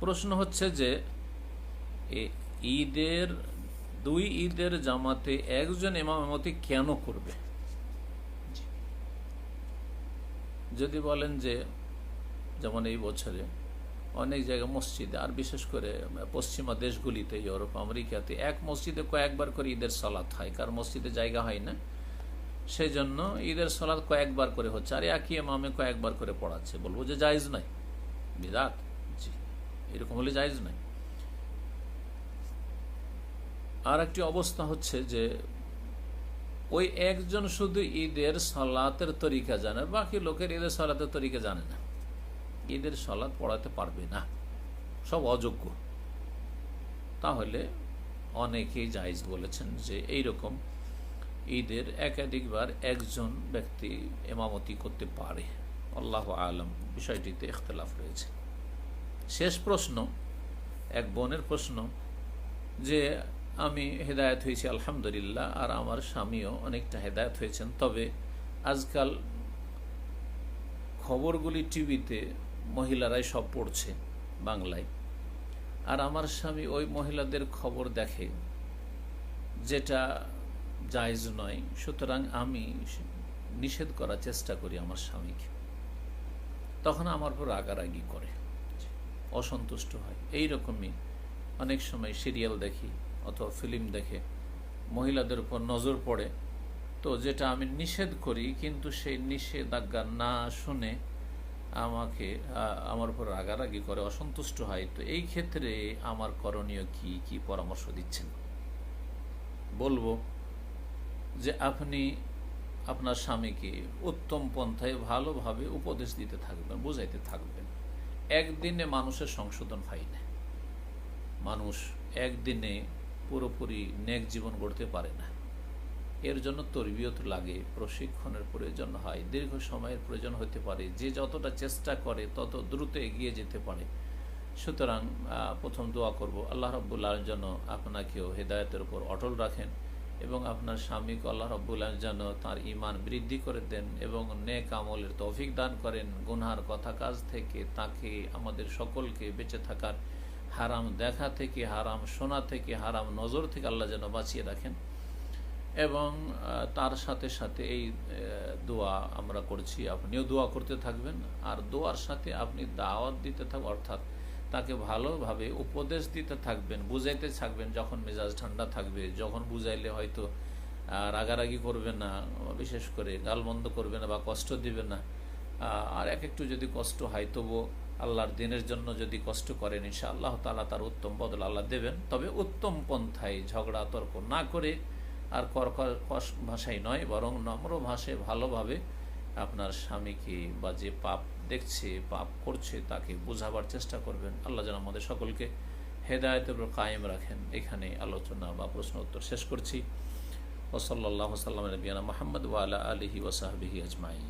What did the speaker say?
প্রশ্ন হচ্ছে যে ঈদের দুই ঈদের জামাতে একজন ইমামতি কেন করবে? যদি বলেন যে যেমন এই বছরে অনেক জায়গায় মসজিদে, আর বিশেষ করে পশ্চিমা দেশগুলিতে, ইউরোপ আমেরিকাতে এক মসজিদে কয়েকবার করে ঈদের সালাত হয়, কারণ মসজিদে জায়গা হয় না, সেই জন্য ঈদের সালাত কয়েকবার করে হচ্ছে, আর একই ইমামে কয়েকবার করে পড়াচ্ছে। বলবো যে জায়েজ নাই, বিদআত। জি, এরকম হলে জায়েজ নাই। আর একটি অবস্থা হচ্ছে যে ওই একজন শুধু ঈদের সালাতের তরিকা জানে, বাকি লোকের ঈদের সালাতের তরিকা জানে না, ঈদের সালাত পড়াতে পারবে না, সব অযোগ্য। তাহলে অনেকেই জায়েজ বলেছেন যে এইরকম ঈদের একাধিকবার একজন ব্যক্তি ইমামতি করতে পারে। আল্লাহু আলম, বিষয়টিতে ইখতিলাফ রয়েছে। শেষ প্রশ্ন, এক বোনের প্রশ্ন যে আমি হেদায়েত হয়েছি আলহামদুলিল্লাহ, আর আমার স্বামীও অনেকটা হেদায়েত হয়েছেন, তবে আজকাল খবরগুলি টিভিতে মহিলারাই সব পড়ছে বাংলায়, আর আমার স্বামী ওই মহিলাদের খবর দেখে, যেটা জায়েজ নয়। সুতরাং আমি নিষেধ করার চেষ্টা করি আমার স্বামীকে, তখন আমার উপর রাগারাগি করে, অসন্তুষ্ট হয়। এইরকমই অনেক সময় সিরিয়াল দেখি অথবা ফিল্ম দেখে মহিলাদের উপর নজর পড়ে, তো যেটা আমি নিষেধ করি, কিন্তু সেই নিষেধাজ্ঞা না শুনে আমার উপর রাগারাগি করে, অসন্তুষ্ট হয়। তো এই ক্ষেত্রে আমার করণীয় কি পরামর্শ দিচ্ছেন? বলবো যে আপনি আপনার স্বামীকে উত্তম পন্থায় ভালোভাবে উপদেশ দিতে থাকবেন, বুঝাইতে থাকবেন। একদিনে মানুষের সংশোধন হয় না, মানুষ একদিনে পুরোপুরি নেক জীবন গড়তে পারে না। এর জন্য তরবিয়ত লাগে, প্রশিক্ষণের প্রয়োজন হয়, দীর্ঘ সময়ের প্রয়োজন হতে পারে। যে যতটা চেষ্টা করে তত দ্রুত এগিয়ে যেতে পারে। সুতরাং প্রথম দোয়া করব আল্লাহ রাব্বুল আলামিন যেন আপনাকেও হেদায়েতের উপর অটল রাখেন এবং আপনার স্বামীকে আল্লাহ রাব্বুল আলামিন যেন তাঁর ঈমান বৃদ্ধি করে দেন এবং নেক আমলের তৌফিক দান করেন। গুনহার কথা কাজ থেকে তাকে, আমাদের সকলকে বেঁচে থাকার হারাম দেখা থেকে, হারাম শোনা থেকে, হারাম নজর থেকে আল্লাহ যেন বাঁচিয়ে রাখেন। এবং তার সাথে সাথে এই দোয়া আমরা করছি, আপনিও দোয়া করতে থাকবেন, আর দোয়ার সাথে আপনি দাওয়াত দিতে থাকবেন, অর্থাৎ তাকে ভালোভাবে উপদেশ দিতে থাকবেন, বুঝাইতে থাকবেন। যখন মেজাজ ঠান্ডা থাকবে, যখন বুঝাইলে হয়তো রাগারাগি করবে না, বিশেষ করে গালমন্দ করবে না বা কষ্ট দিবে না। আর একটু যদি কষ্ট হয়, তবু আল্লাহর দিনের জন্য যদি কষ্ট করেন, ইনশাআল্লাহ তাআলা তার উত্তম বদল আল্লাহ দেবেন। তবে উত্তম পন্থায় ঝগড়া তর্ক না করে, আর কর্কশ ভাষায় নয়, বরং নম্র ভাষায় ভালোভাবে আপনার স্বামীকে বা যে পাপ দেখছে, পাপ করছে, তাকে বোঝাবার চেষ্টা করবেন। আল্লাহ যেন আমাদের সকলকে হেদায়েতের উপর কায়েম রাখেন। এখানে আলোচনা বা প্রশ্ন উত্তর শেষ করছি। ওয়া সাল্লাল্লাহু আলা নবিয়িনা মুহাম্মদ ওয়া আলা আলিহি ওয়া সাহবিহি আজমাইন।